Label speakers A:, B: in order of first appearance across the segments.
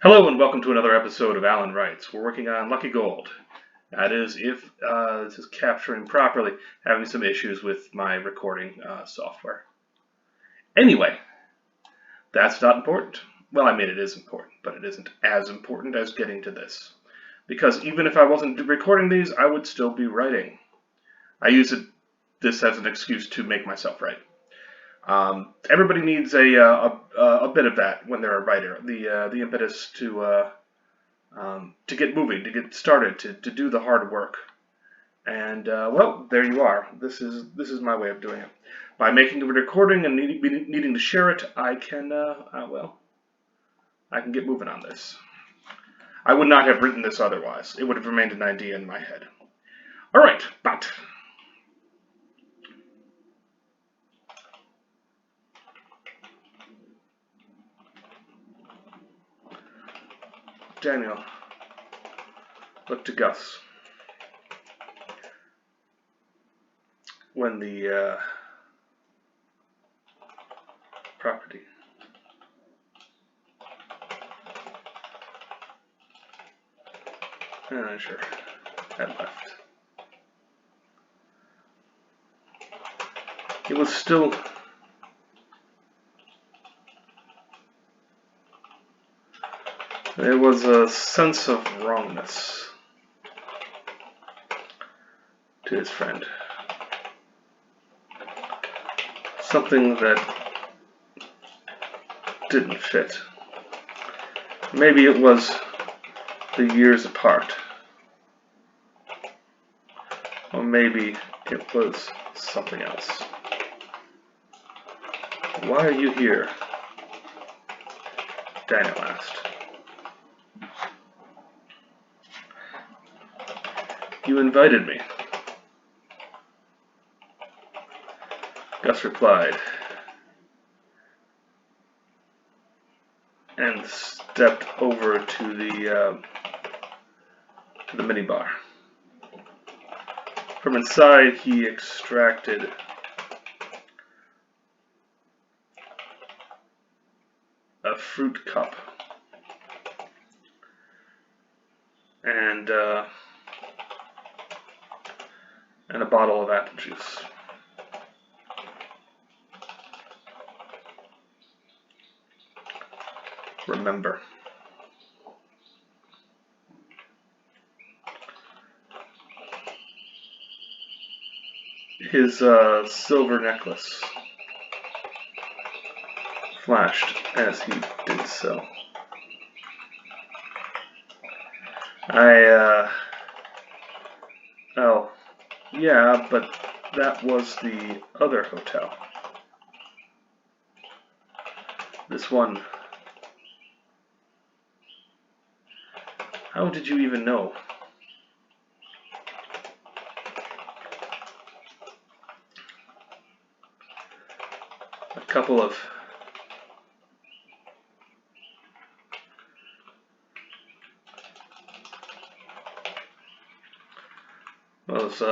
A: Hello and welcome to another episode of Alan Writes. We're working on Lucky Gold. That is, if this is capturing properly, having some issues with my recording software. Anyway, that's not important. Well, I mean, it is important, but it isn't as important as getting to this. Because even if I wasn't recording these, I would still be writing. I use this as an excuse to make myself write. Everybody needs a bit of that when they're a writer. The impetus to get moving, to get started, to do the hard work. And well, there you are. This is my way of doing it. By making a recording and needing to share it, I can I can get moving on this. I would not have written this otherwise. It would have remained an idea in my head. All right, but Daniel, look to Gus when the property manager had left. It was still there was a sense of wrongness to his friend. Something that didn't fit. Maybe it was the years apart. Or maybe it was something else. Why are you here? Daniel asked. You invited me. Gus replied, and stepped over to the minibar. From inside, he extracted a fruit cup and a bottle of apple juice. Remember. His silver necklace flashed as he did so. Oh, yeah, but that was the other hotel. This one. How did you even know? A couple of those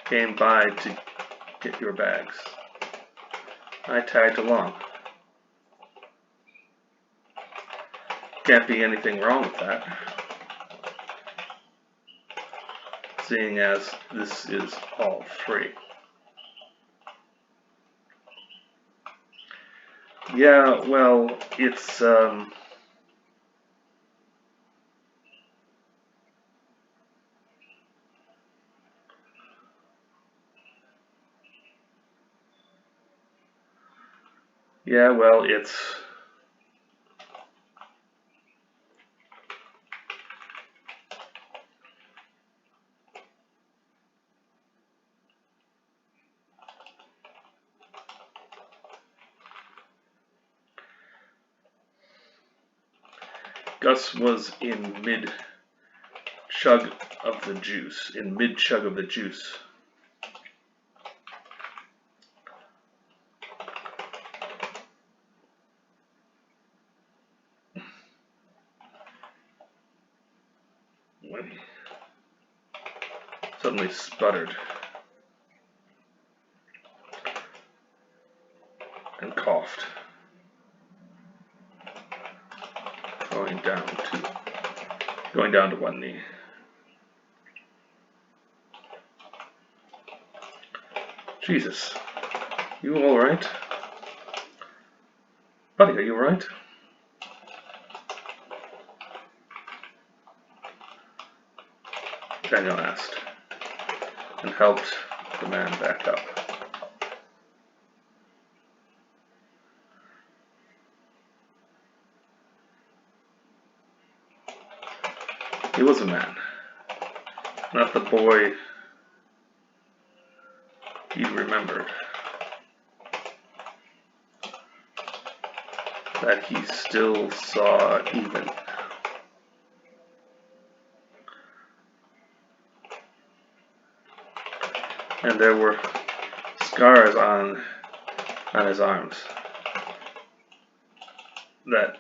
A: came by to get your bags. I tagged along. Can't be anything wrong with that, seeing as this is all free. Yeah, well, it's yeah, well, it's Gus was in mid chug of the juice. When he suddenly sputtered and coughed. going down to one knee. Jesus, you all right? Buddy, are you all right? Daniel asked, and helped the man back up. He was a man, not the boy he remembered, that he still saw even. And there were scars on his arms that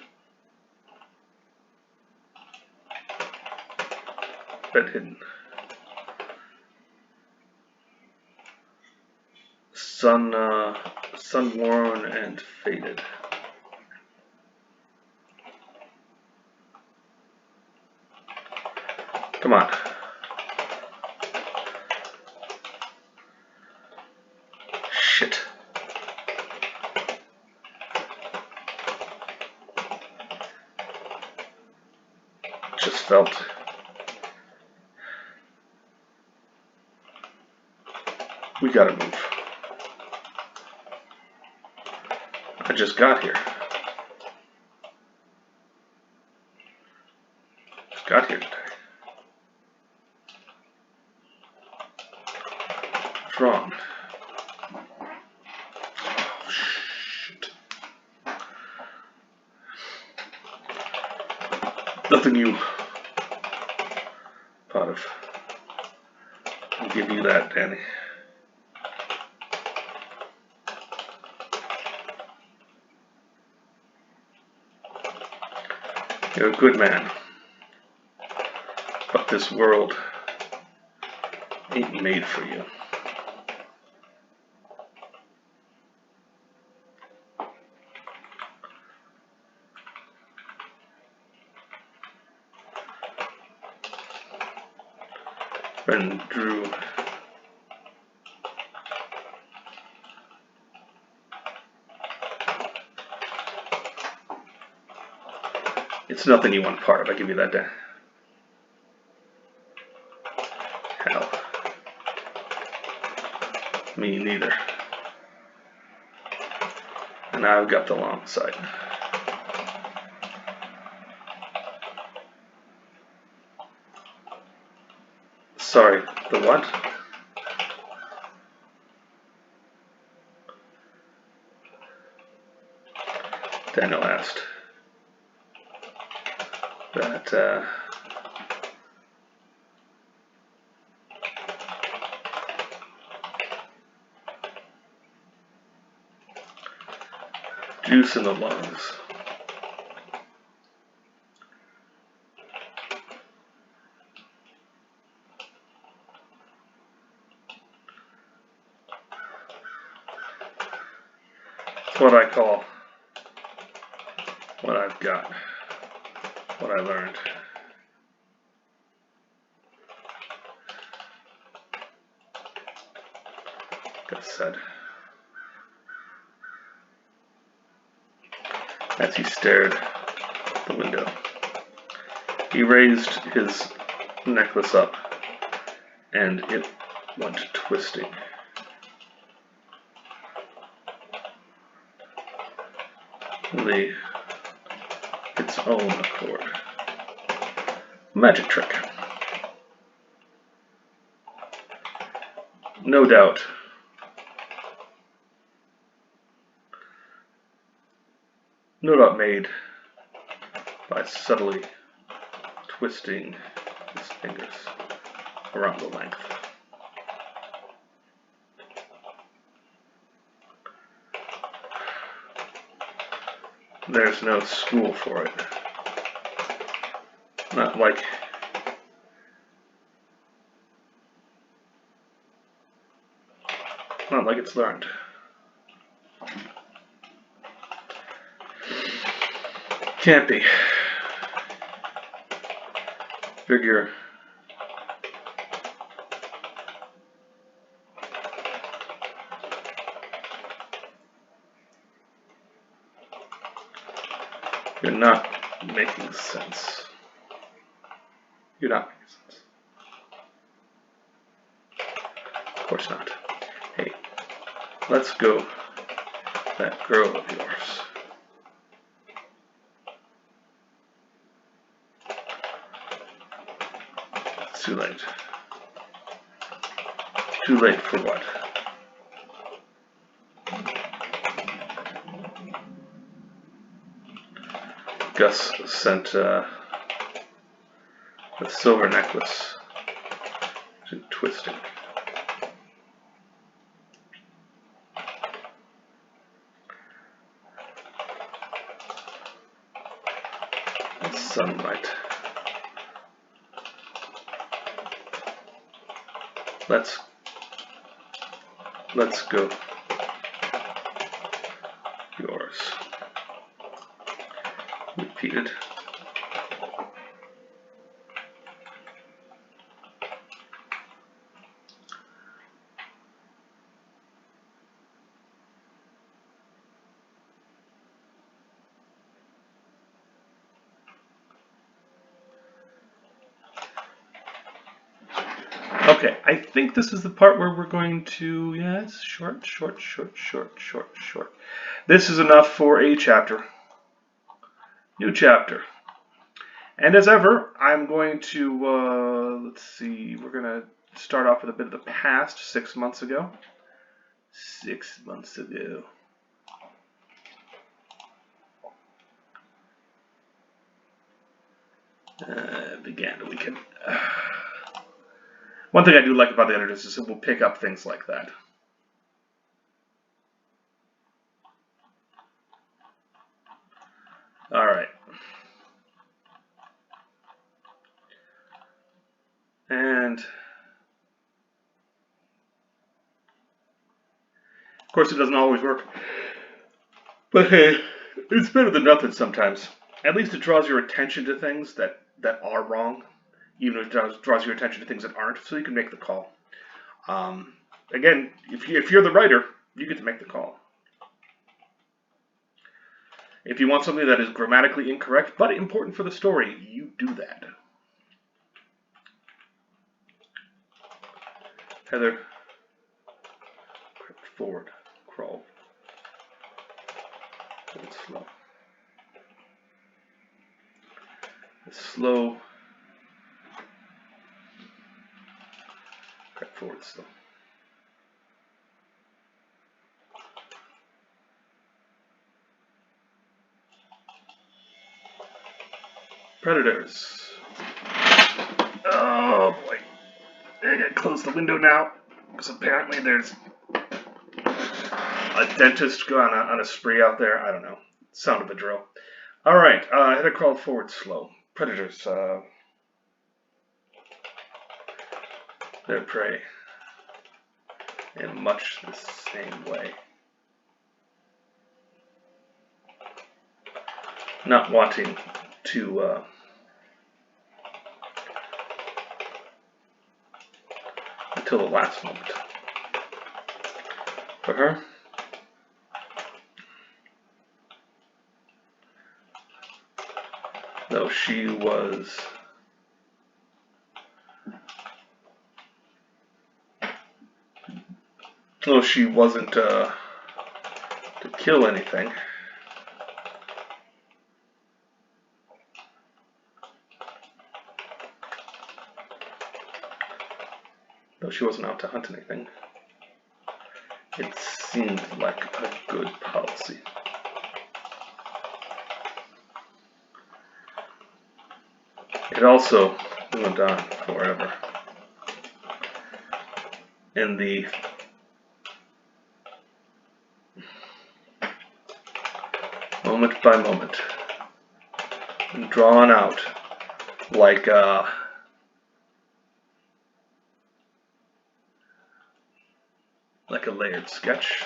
A: hidden. Sun-worn and faded. Come on. Shit. Just felt. We gotta move. I just got here. Just got here today. What's wrong? Oh, shit. Nothing you thought of. I'll give you that, Danny. You're a good man, but this world ain't made for you. Ben drew It's nothing you want part of, I give you that, Dan. Hell. Me neither. And I've got the long side. Sorry, the what? Daniel asked. That, juice in the lungs. It's what I call what I've got, what I learned. Gus said, as he stared at the window. He raised his necklace up, and it went twisting. Its own accord. Magic trick. No doubt. No doubt made by subtly twisting his fingers around the length. There's no school for it. Not like it's learned. Can't be. figure you're not making sense. You're not making sense. Of course not. Hey, let's go. That girl of yours. It's too late. Too late for what? Gus sent the silver necklace to twisting. Sunlight. Let's go. Yours. Repeated. Okay, I think this is the part where we're going to, yeah, it's short. This is enough for a chapter. New chapter. And as ever, I'm going to, let's see, we're going to start off with a bit of the past, 6 months ago. 6 months ago. Began the weekend. One thing I do like about the editors is it will pick up things like that. All right. And of course it doesn't always work. But hey, it's better than nothing sometimes. At least it draws your attention to things that are wrong. Even if it draws your attention to things that aren't, so you can make the call. Again, if you're the writer, you get to make the call. If you want something that is grammatically incorrect but important for the story, you do that. Heather, crept forward, crawl. It's slow. It's slow. Crept forward slow. Predators. Oh boy. I gotta close the window now, because apparently there's a dentist going on a spree out there. I don't know. Sound of the drill. Alright, Heather crawled forward slow. Predators, their prey in much the same way. Not wanting to until the last moment. For her, though she wasn't to kill anything. Though she wasn't out to hunt anything, it seemed like a good policy. It also went on forever. In the moment by moment, drawn out like a layered sketch.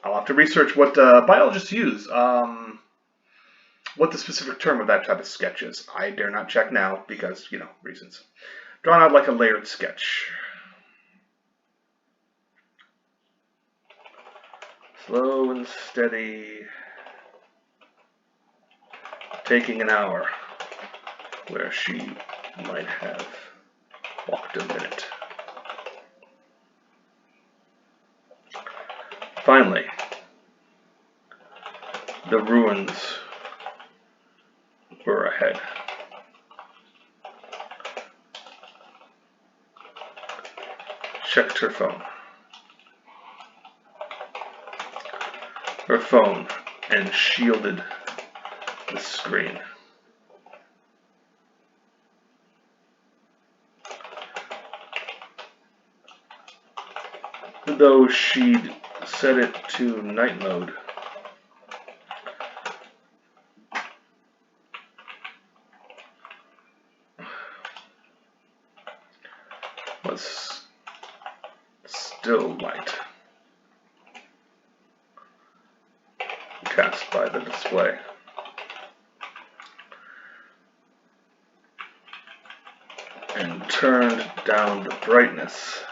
A: I'll have to research what biologists use. What the specific term of that type of sketch is, I dare not check now because, reasons. Drawn out like a layered sketch. Slow and steady. Taking an hour where she might have walked a minute. Finally, the ruins were ahead. Checked her phone. Her phone and shielded the screen. Though she'd set it to night mode, was still light cast by the display. And turned down the brightness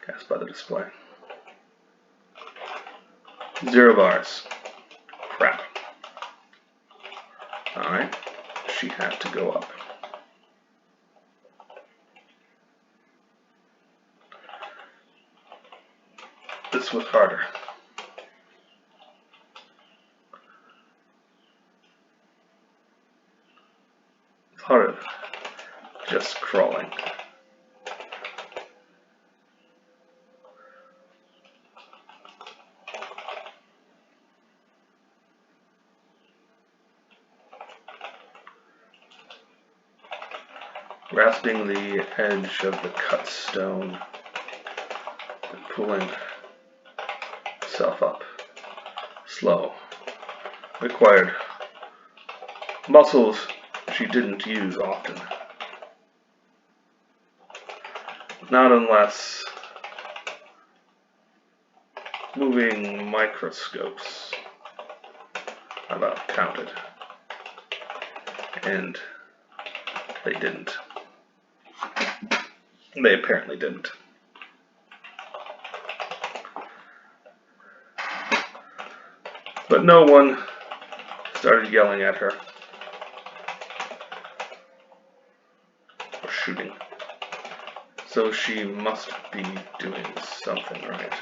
A: cast by the display. 0 bars. Crap. Alright, she had to go up. This was harder. It's harder than just crawling. Grasping the edge of the cut stone and pulling herself up. Slow. Required muscles she didn't use often. Not unless moving microscopes about counted. And they didn't. They apparently didn't. But no one started yelling at her or shooting. So she must be doing something right.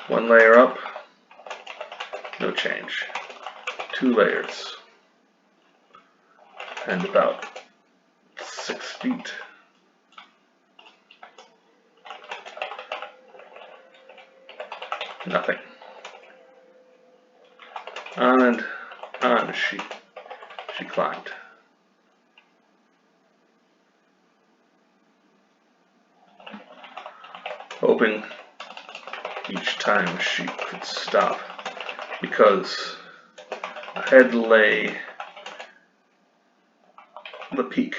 A: One layer up, no change. 2 layers. And about 6 feet. Nothing. On and on she climbed. Hoping each time she could stop, because ahead lay the peak,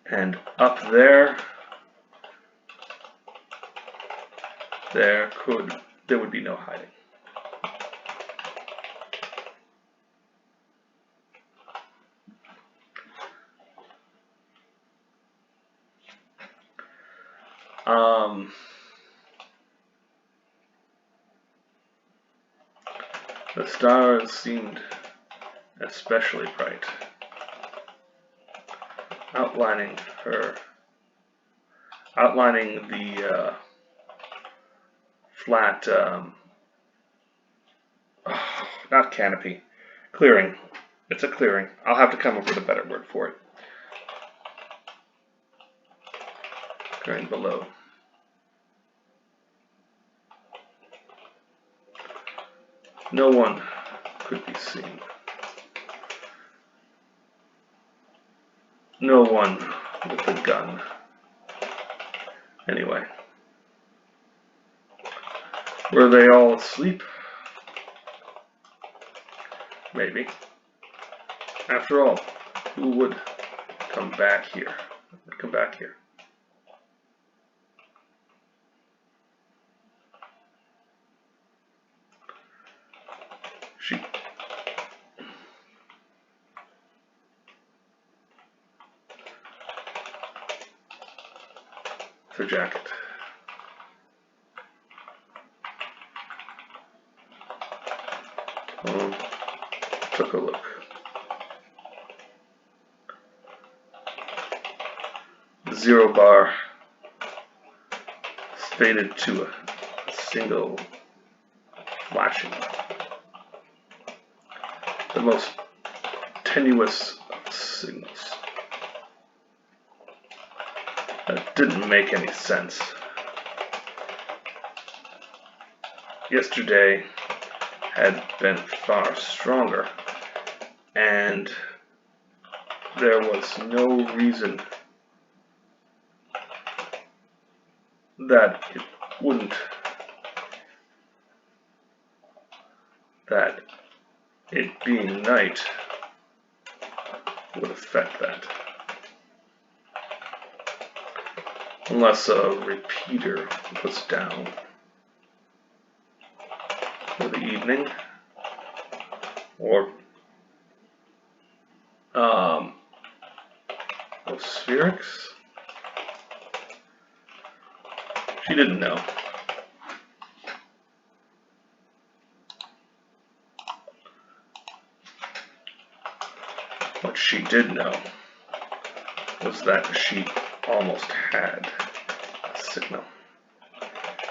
A: and up there there would be no hiding. The stars seemed especially bright, outlining the flat, not canopy, clearing. It's a clearing. I'll have to come up with a better word for it. Clearing below. No one could be seen. No one with a gun. Anyway. Were they all asleep? Maybe. After all, who would come back here? her jacket. Took a look. The 0 bar faded to a single flashing. The most tenuous of signals. That didn't make any sense. Yesterday had been far stronger, and there was no reason that it wouldn't, that it being night would affect that. Unless a repeater was down for the evening, or spherics. She didn't know. What she did know was that she almost had a signal,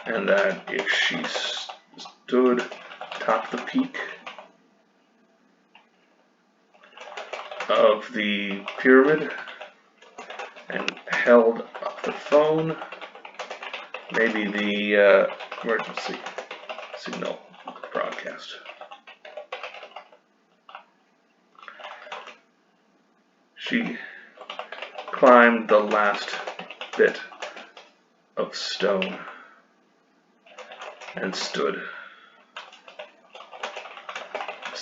A: and that if she stood atop the peak of the pyramid and held up the phone, maybe the emergency signal broadcast. She climbed the last bit of stone and stood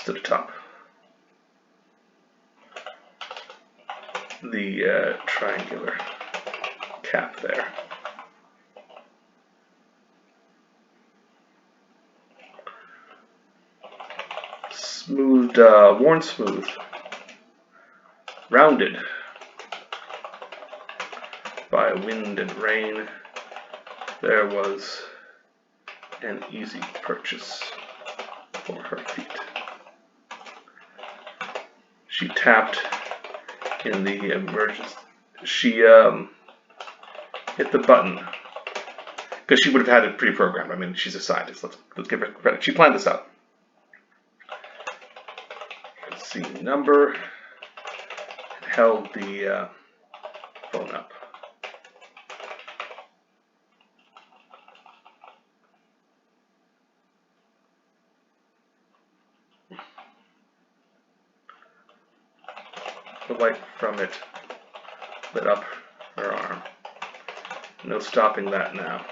A: atop the triangular cap there. Smoothed, worn smooth, rounded by wind and rain, there was an easy purchase for her feet. She tapped in the emergency. She hit the button because she would have had it pre-programmed. I mean, she's a scientist. Let's give her credit. She planned this out. Let's see, number, and held the phone up. The light from it lit up her arm. No stopping that now.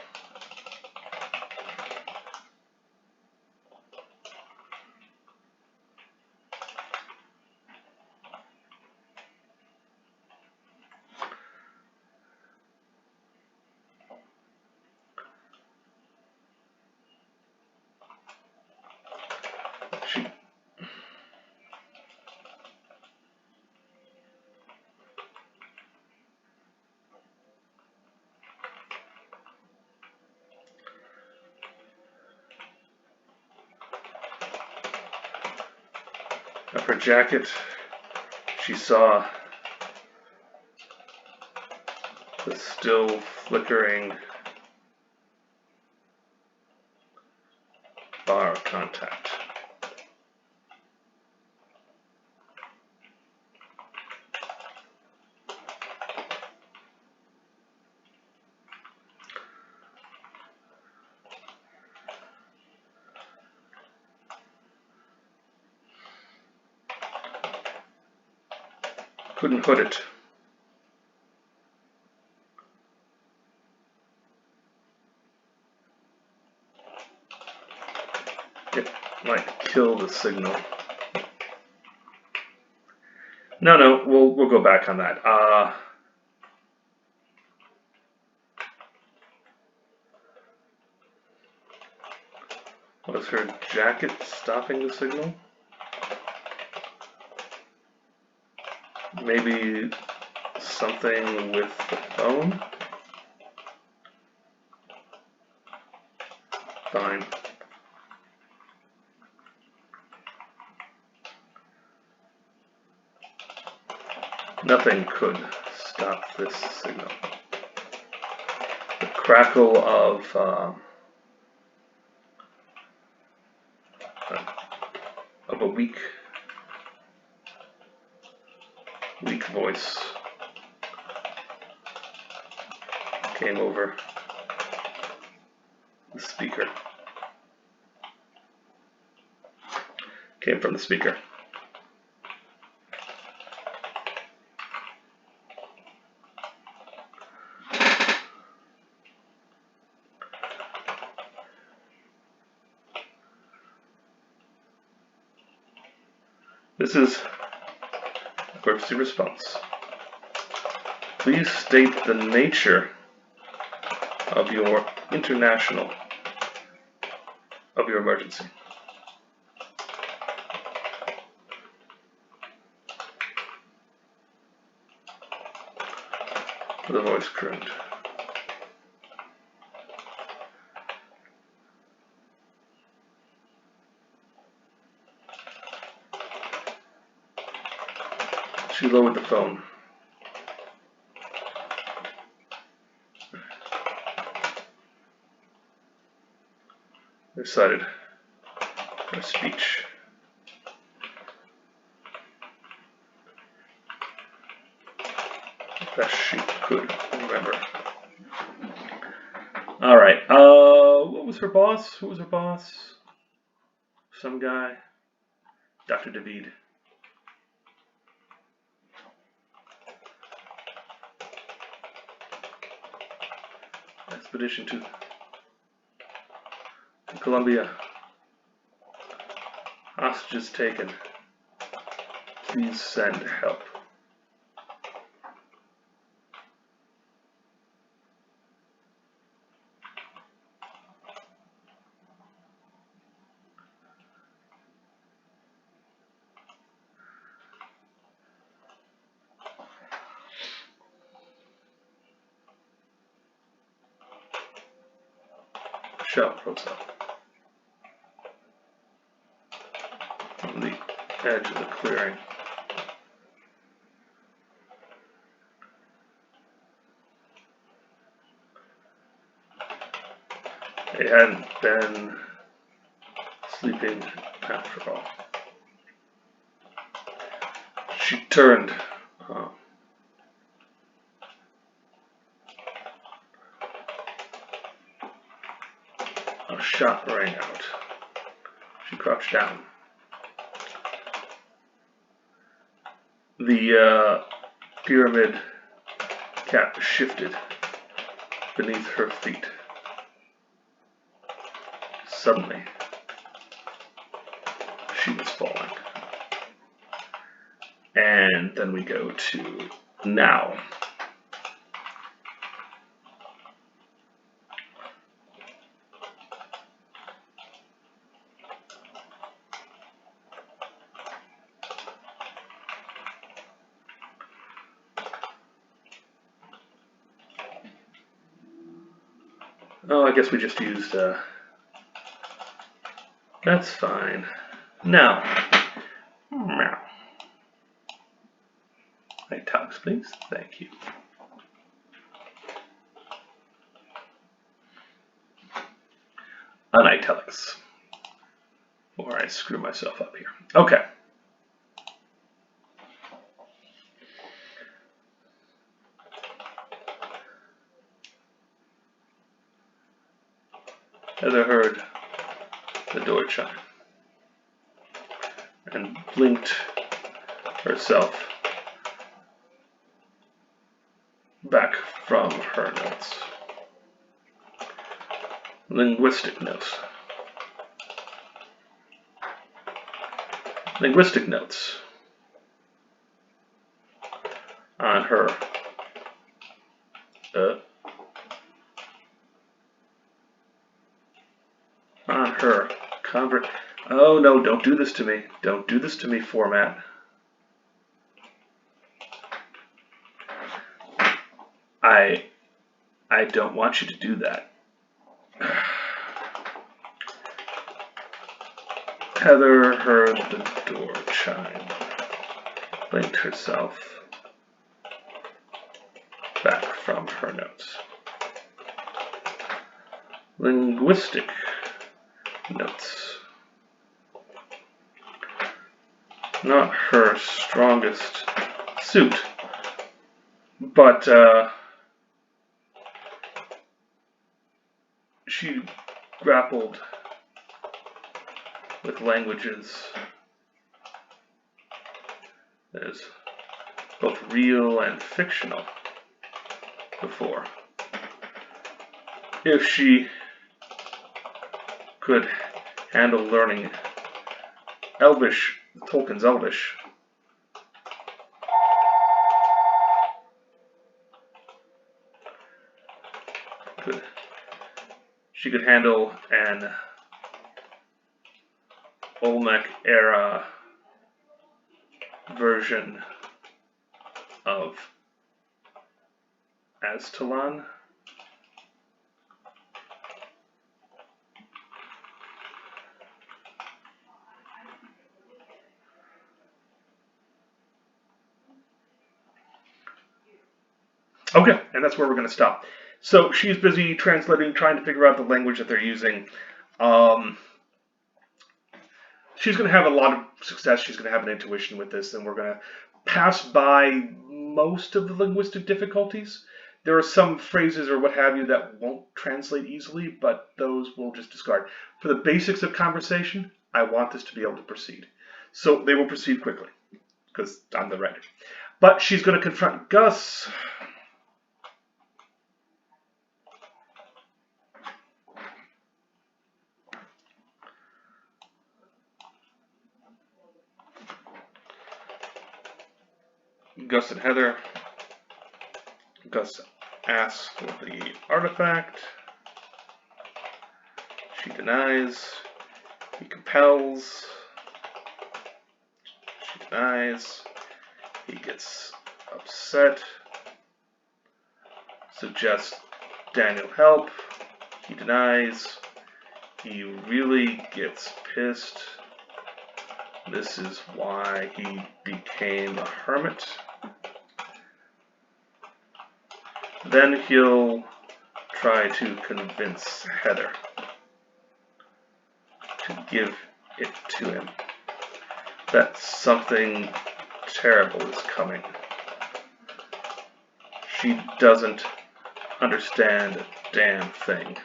A: Up her jacket, she saw the still flickering bar of contact. Couldn't hood it. It might kill the signal. No, we'll go back on that. Was her jacket stopping the signal? Maybe something with the phone? Fine. Nothing could stop this signal. The crackle of a weak voice came over the speaker. Came from the speaker. This is emergency response. Please state the nature of your emergency. The voice crooned. She lowered the phone. Recited her speech. Best she could remember. Alright, what was her boss? Who was her boss? Some guy. Dr. David. Expedition to Colombia. Hostages taken. Please send help. Shell rose up on the edge of the clearing. They hadn't been sleeping after all. She turned. A shot rang out. She crouched down. The pyramid cap shifted beneath her feet. Suddenly, she was falling. And then we go to now. Oh, I guess we just used, that's fine. Now, italics, please. Thank you. Unitalics. Or I screw myself up here. Okay. Heather heard the door chime and blinked herself back from her notes. Linguistic notes. Linguistic notes on her oh no, don't do this to me. Don't do this to me, format. I don't want you to do that. Heather heard the door chime, blinked herself back from her notes. Linguistic notes. Not her strongest suit, but she grappled with languages as both real and fictional before. If she could handle learning Elvish, Tolkien's Elvish, she could handle an Olmec era version of Aztalan. Okay, and that's where we're going to stop. So she's busy translating, trying to figure out the language that they're using. She's going to have a lot of success. She's going to have an intuition with this, and we're going to pass by most of the linguistic difficulties. There are some phrases or what have you that won't translate easily, but those we'll just discard. For the basics of conversation, I want this to be able to proceed. So they will proceed quickly, because I'm the writer. But she's going to confront Gus. Gus and Heather. Gus asks for the artifact. She denies. He compels. She denies. He gets upset. Suggests Daniel help. He denies. He really gets pissed. This is why he became a hermit. Then he'll try to convince Heather to give it to him. That something terrible is coming. She doesn't understand a damn thing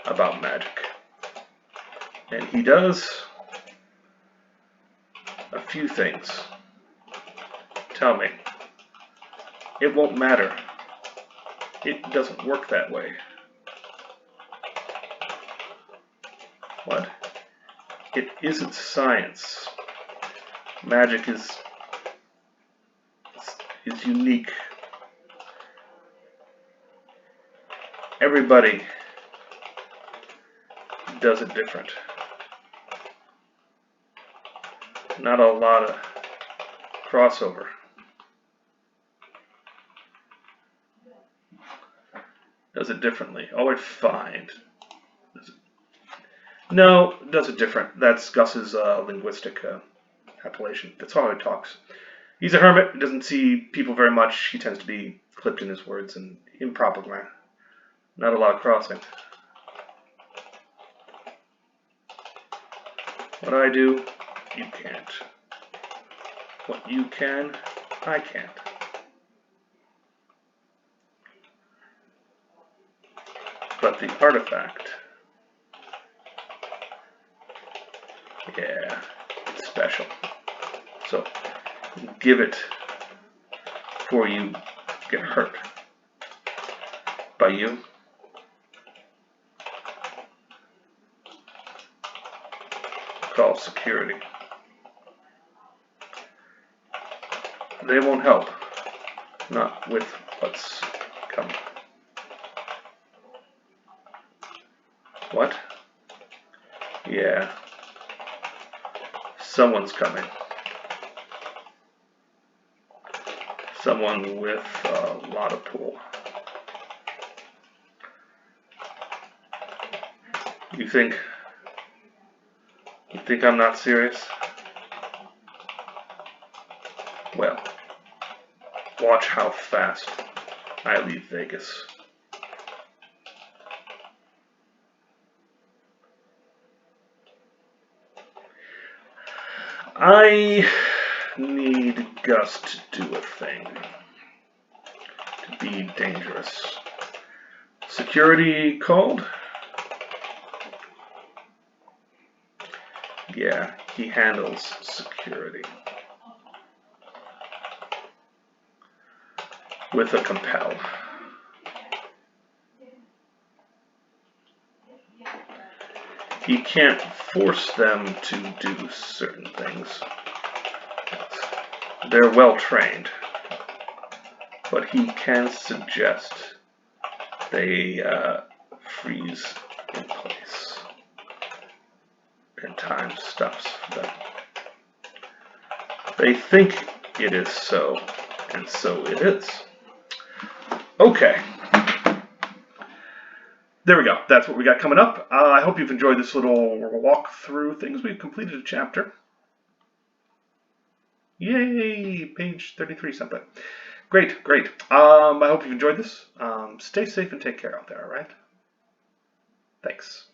A: about magic. And he does a few things. Tell me. It won't matter. It doesn't work that way. What? It isn't science. Magic is unique. Everybody does it different. Not a lot of crossover. Does it differently. Oh, I find. No, does it different. That's Gus's linguistic appellation. That's how he talks. He's a hermit. He doesn't see people very much. He tends to be clipped in his words and improper grammar. Not a lot of crossing. What I do, you can't. What you can, I can't. But the artifact, yeah, it's special. So give it before you get hurt. By you. Call security. They won't help. Not with what's coming. What? Yeah. Someone's coming. Someone with a lot of pull. You think Think I'm not serious? Well, watch how fast I leave Vegas. I need Gus to do a thing. To be dangerous. Security called? Yeah, he handles security. With a compel. He can't force them to do certain things. They're well trained. But he can suggest they freeze in place. And time stops for them. They think it is so, and so it is. Okay. There we go. That's what we got coming up. I hope you've enjoyed this little walk through things. We've completed a chapter. Yay! Page 33 something. Great, great. I hope you've enjoyed this. Stay safe and take care out there, all right? Thanks.